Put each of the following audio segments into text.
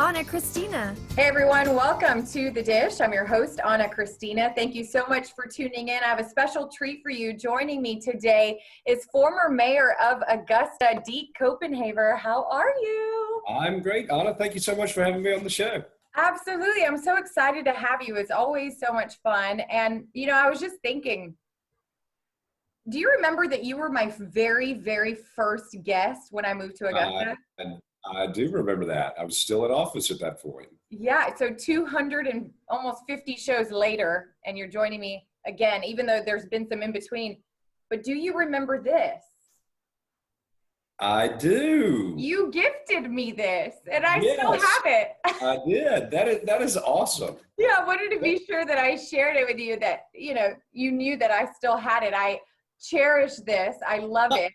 Ana Christina. Hey everyone, welcome to The Dish. I'm your host, Ana Christina. Thank you so much for tuning in. I have a special treat for you. Joining me today is former mayor of Augusta, Deke Copenhaver. How are you? I'm great, Ana. Thank you so much for having me on the show. Absolutely. I'm so excited to have you. It's always so much fun. And, you know, I was just thinking, do you remember that you were my very, very first guest when I moved to Augusta? I do remember that. I was still in office at that point. Yeah, so 200 and almost 50 shows later, and you're joining me again, even though there's been some in between. But do you remember this? I do. You gifted me this, and I Yes, still have it. I did. That is awesome. Yeah, I wanted to be sure that I shared it with you, that, you know, you knew that I still had it. I cherish this. I love it.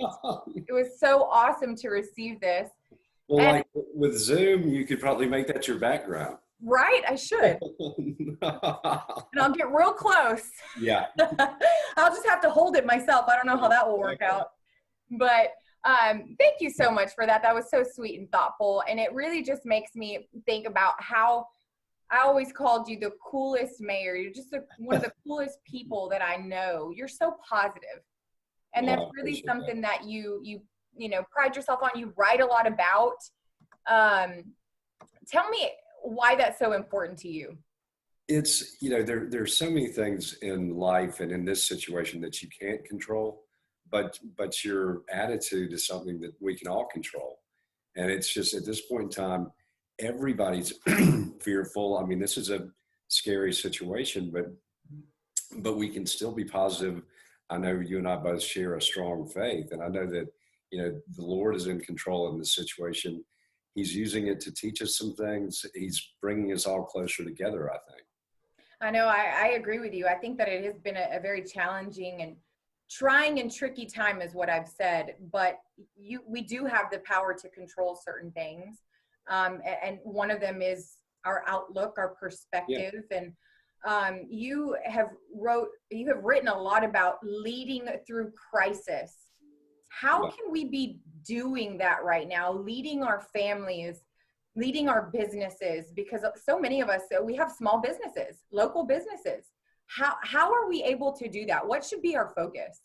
It was so awesome to receive this. Well, And- like with Zoom, you could probably make that your background. Right, I should. And I'll get real close. Yeah. I'll just have to hold it myself. I don't know how that will work out. But thank you so much for that. That was so sweet and thoughtful. And it really just makes me think about how I always called you the coolest mayor. You're just one of the coolest people that I know. You're so positive. And that's really something that you know, pride yourself on. You write a lot about. Tell me why that's so important to you. It's, you know, there's so many things in life and in this situation that you can't control, but your attitude is something that we can all control. And it's just at this point in time, everybody's fearful. I mean, this is a scary situation, but we can still be positive. I know you and I both share a strong faith, and I know that, you know, the Lord is in control in this situation. He's using it to teach us some things. He's bringing us all closer together, I think. I know, I agree with you. I think that it has been a very challenging and trying and tricky time is what I've said, but we do have the power to control certain things. And one of them is our outlook, our perspective. Yeah. And you have written a lot about leading through crisis. How can we be doing that right now, leading our families, leading our businesses? Because so many of us, we have small businesses, local businesses. How are we able to do that? What should be our focus?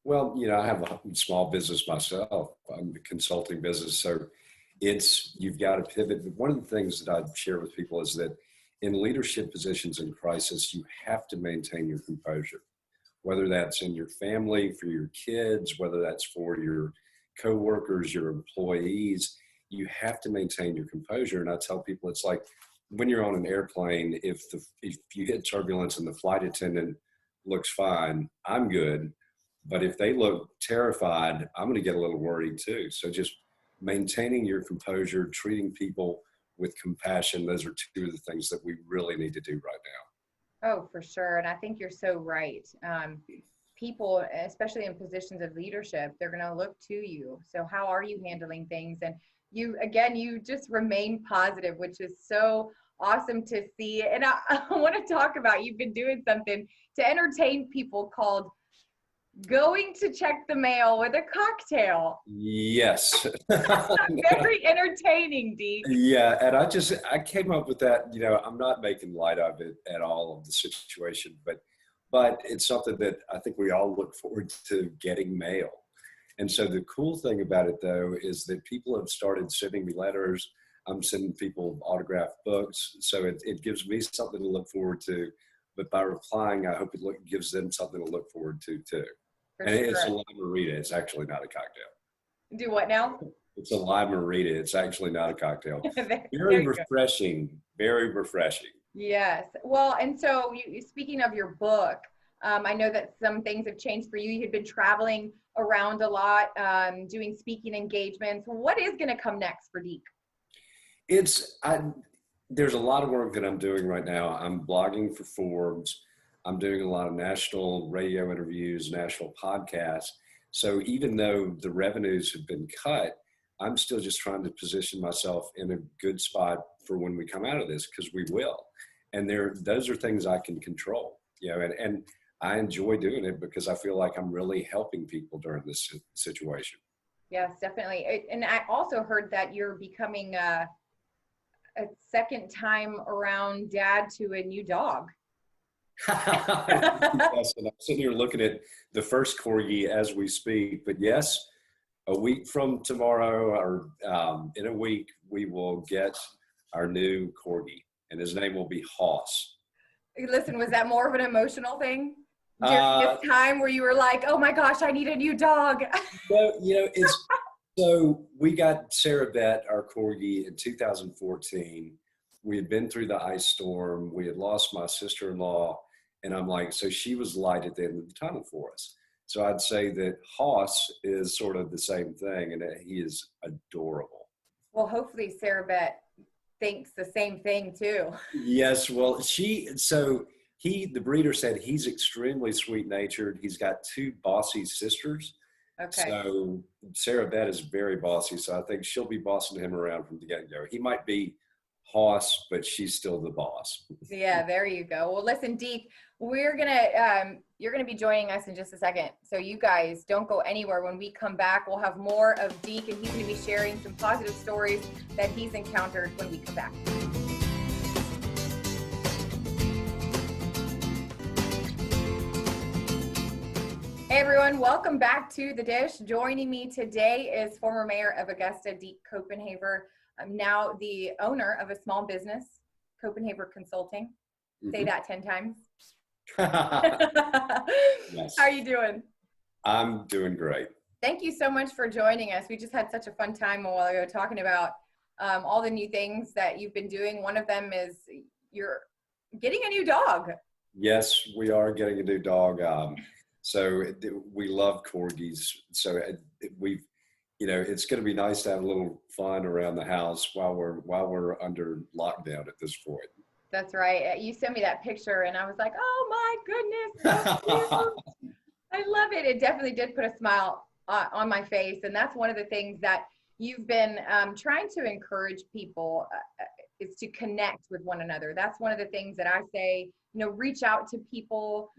Well, you know, I have a small business myself. I'm a consulting business. So you've got to pivot. But one of the things that I share with people is that in leadership positions in crisis, you have to maintain your composure. Whether that's in your family, for your kids, whether that's for your coworkers, your employees, you have to maintain your composure. And I tell people, it's like when you're on an airplane, if you hit turbulence and the flight attendant looks fine, I'm good. But if they look terrified, I'm going to get a little worried too. So just maintaining your composure, treating people with compassion, those are two of the things that we really need to do right now. Oh, for sure. And I think you're so right. People, especially in positions of leadership, they're going to look to you. So how are you handling things? And you just remain positive, which is so awesome to see. And I want to talk about, you've been doing something to entertain people called going to check the mail with a cocktail. Yes. Very entertaining, Deke. Yeah. And I came up with that. You know, I'm not making light of it at all of the situation, but it's something that I think we all look forward to, getting mail. And so the cool thing about it though, is that people have started sending me letters. I'm sending people autographed books. So it gives me something to look forward to, but by replying, I hope it gives them something to look forward to too. And it's a limerita. It's actually not a cocktail. Do what now? It's a limerita. It's actually not a cocktail. Very refreshing. Very refreshing. Yes. Well, and so speaking of your book, I know that some things have changed for you. You had been traveling around a lot, doing speaking engagements. What is going to come next for Deke? There's a lot of work that I'm doing right now. I'm blogging for Forbes. I'm doing a lot of national radio interviews, national podcasts. So even though the revenues have been cut, I'm still just trying to position myself in a good spot for when we come out of this, because we will. And those are things I can control, you know, and I enjoy doing it because I feel like I'm really helping people during this situation. Yes, definitely. And I also heard that you're becoming a second time around dad to a new dog. Yes, and I'm sitting here looking at the first corgi as we speak. But yes, a week from tomorrow, or in a week, we will get our new corgi, and his name will be Hoss. Listen, was that more of an emotional thing during Uh, this time where you were like, oh my gosh, I need a new dog? well, it's so we got Sarah Bet, our corgi, in 2014. We had been through the ice storm. We had lost my sister-in-law, and I'm like, so she was light at the end of the tunnel for us. So I'd say that Hoss is sort of the same thing, and that he is adorable. Well, hopefully Sarah Bet thinks the same thing too. Yes, well, the breeder said he's extremely sweet-natured. He's got two bossy sisters. Okay. So Sarah Bet is very bossy. So I think she'll be bossing him around from the get-go. He might be Hoss, but she's still the boss. Yeah, there you go. Well, listen, Deke, you're gonna be joining us in just a second. So you guys don't go anywhere. When we come back, we'll have more of Deke, and he's gonna be sharing some positive stories that he's encountered when we come back. Hey everyone, welcome back to The Dish. Joining me today is former mayor of Augusta, Deke Copenhaver. I'm now the owner of a small business, Copenhaver Consulting. Say that 10 times. Yes. How are you doing? I'm doing great. Thank you so much for joining us. We just had such a fun time a while ago talking about all the new things that you've been doing. One of them is you're getting a new dog. Yes, we are getting a new dog. We love corgis. So it's going to be nice to have a little fun around the house while we're under lockdown at this point. That's right. You sent me that picture and I was like, oh my goodness, so cute. I love it. It definitely did put a smile on my face. And that's one of the things that you've been trying to encourage people is to connect with one another. That's one of the things that I say, reach out to people,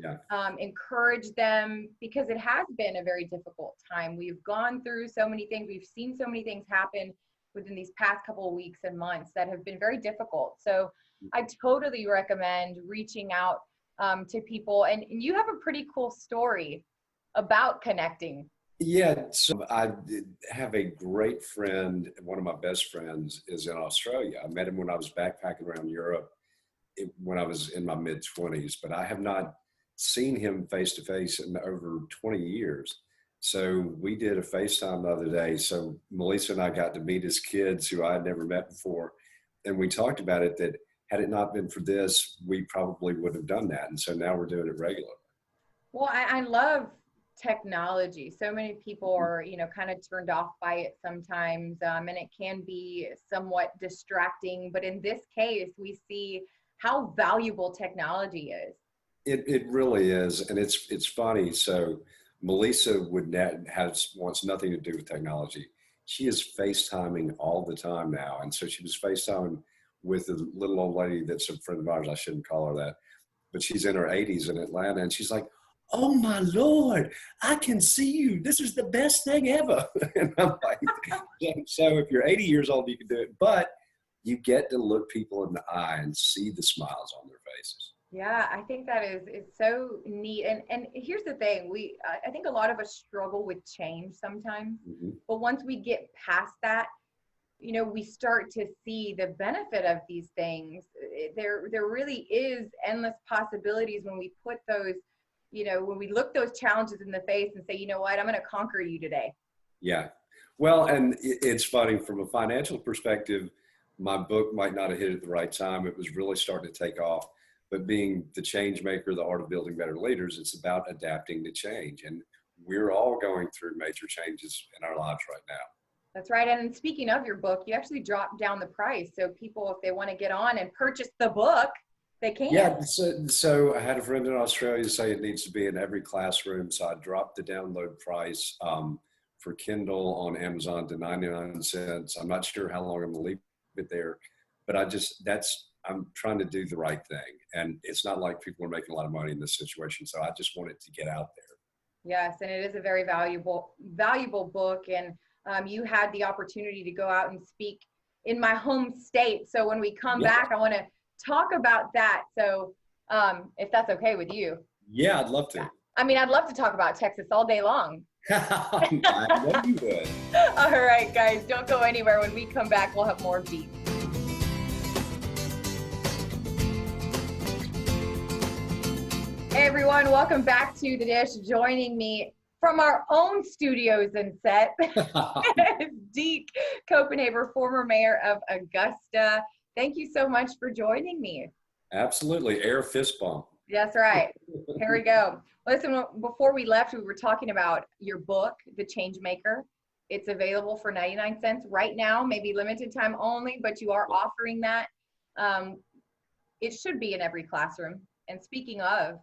encourage them, because it has been a very difficult time. We've gone through so many things. We've seen so many things happen within these past couple of weeks and months that have been very difficult. So I totally recommend reaching out to people. And you have a pretty cool story about connecting. Yeah, so I have a great friend. One of my best friends is in Australia. I met him when I was backpacking around Europe when I was in my mid-20s, but I have not seen him face to face in over 20 years. So we did a FaceTime the other day. So Melissa and I got to meet his kids who I had never met before. And we talked about it, that had it not been for this, we probably would have done that. And so now we're doing it regularly. Well, I love technology. So many people are, kind of turned off by it sometimes, and it can be somewhat distracting. But in this case, we see how valuable technology is. It really is, and it's funny. So Melissa wants nothing to do with technology. She is FaceTiming all the time now, and so she was FaceTiming with a little old lady that's a friend of ours. I shouldn't call her that, but she's in her 80s in Atlanta, and she's like, "Oh my Lord, I can see you. This is the best thing ever." And I'm like, so if you're 80 years old, you can do it, but you get to look people in the eye and see the smiles on their faces. Yeah, I think that is so neat. And here's the thing, I think a lot of us struggle with change sometimes, but once we get past that, we start to see the benefit of these things. There really is endless possibilities when we put those, when we look those challenges in the face and say, you know what, I'm going to conquer you today. Yeah. Well, and it's funny from a financial perspective, my book might not have hit at the right time. It was really starting to take off, but being the change maker, the art of building better leaders, it's about adapting to change. And we're all going through major changes in our lives right now. That's right. And speaking of your book, you actually dropped down the price. So people, if they want to get on and purchase the book, they can. Yeah. So I had a friend in Australia say it needs to be in every classroom. So I dropped the download price for Kindle on Amazon to 99 cents. I'm not sure how long I'm going to leave it there, but I'm trying to do the right thing. And it's not like people are making a lot of money in this situation. So I just want it to get out there. Yes. And it is a very valuable book. And you had the opportunity to go out and speak in my home state. So when we come back, I want to talk about that. So if that's okay with you. Yeah, I'd love to. I mean, I'd love to talk about Texas all day long. I know you would. All right, guys, don't go anywhere. When we come back, we'll have more of Deke. Hey everyone, welcome back to The Dish. Joining me from our own studios and set is Deke Copenhaver, former mayor of Augusta. Thank you so much for joining me. Absolutely, air fist bump. That's right. Here we go. Listen, before we left, we were talking about your book, The Change Maker. It's available for 99 cents right now, maybe limited time only, but you are offering that. It should be in every classroom. And speaking of,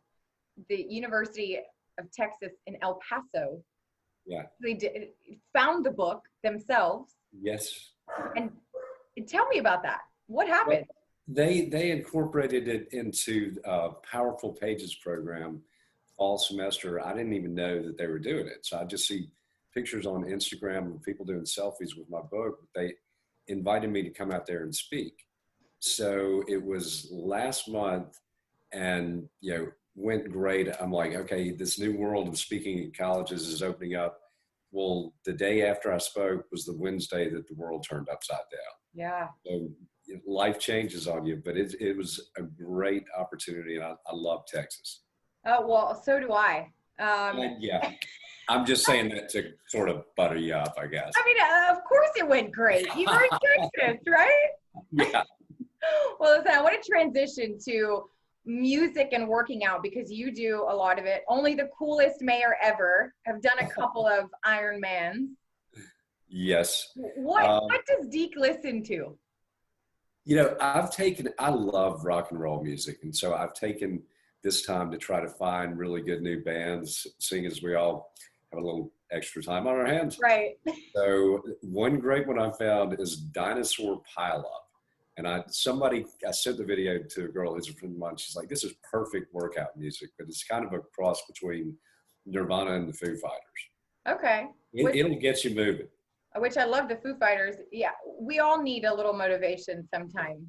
the University of Texas in El Paso, they found the book themselves. Yes. And tell me about that. What happened? Well, they incorporated it into a Powerful Pages program fall semester. I didn't even know that they were doing it. So I just see pictures on Instagram of people doing selfies with my book. They invited me to come out there and speak. So it was last month, and went great. I'm like, okay, this new world of speaking in colleges is opening up. Well, the day after I spoke was the Wednesday that the world turned upside down. Yeah. So life changes on you, but it was a great opportunity, and I love Texas. Oh, well, so do I. Yeah, I'm just saying that to sort of butter you up, I guess. I mean, of course it went great. You were in Texas, right? Yeah. Well, listen, I want to transition to music and working out because you do a lot of it. Only the coolest mayor ever. Have done a couple of Ironmans. Yes. What does Deke listen to? I love rock and roll music. And so I've taken this time to try to find really good new bands, seeing as we all have a little extra time on our hands. Right. So one great one I found is Dinosaur Pile Up. And I sent the video to a girl who's a friend of mine. She's like, this is perfect workout music, but it's kind of a cross between Nirvana and the Foo Fighters. Okay. It'll get you moving. Which I love the Foo Fighters. Yeah, we all need a little motivation sometimes.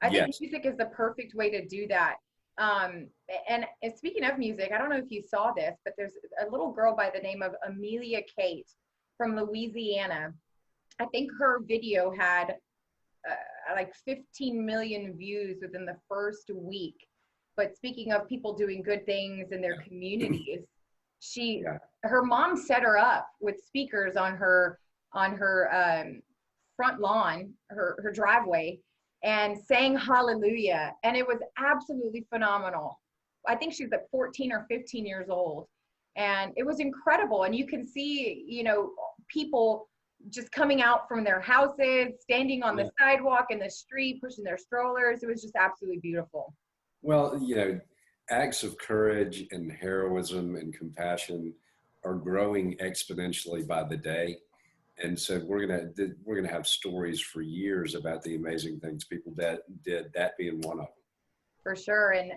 I think music is the perfect way to do that. And speaking of music, I don't know if you saw this, but there's a little girl by the name of Amelia Kate from Louisiana. I think her video had like 15 million views within the first week. But speaking of people doing good things in their communities, her mom set her up with speakers on her front lawn, her driveway, and sang hallelujah. And it was absolutely phenomenal. I think she's like 14 or 15 years old. And it was incredible. And you can see, people just coming out from their houses, standing on the sidewalk in the street, pushing their strollers. It was just absolutely beautiful. Well, acts of courage and heroism and compassion are growing exponentially by the day. And so we're gonna have stories for years about the amazing things people did, that being one of them. For sure. And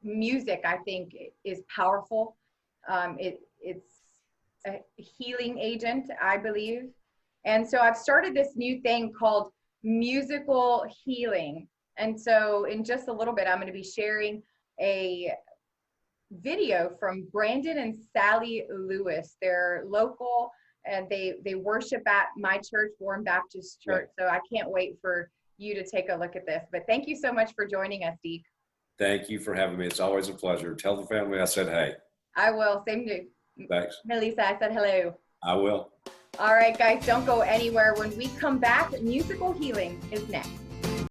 music, I think, is powerful. It's a healing agent, I believe. And so I've started this new thing called musical healing. And so in just a little bit, I'm going to be sharing a video from Brandon and Sally Lewis. They're local and they worship at my church, Warren Baptist Church. So I can't wait for you to take a look at this. But thank you so much for joining us, Deke. Thank you for having me. It's always a pleasure. Tell the family I said hey. I will. Same to Thanks. Melissa, I said hello. I will. All right, guys, don't go anywhere. When we come back, musical healing is next.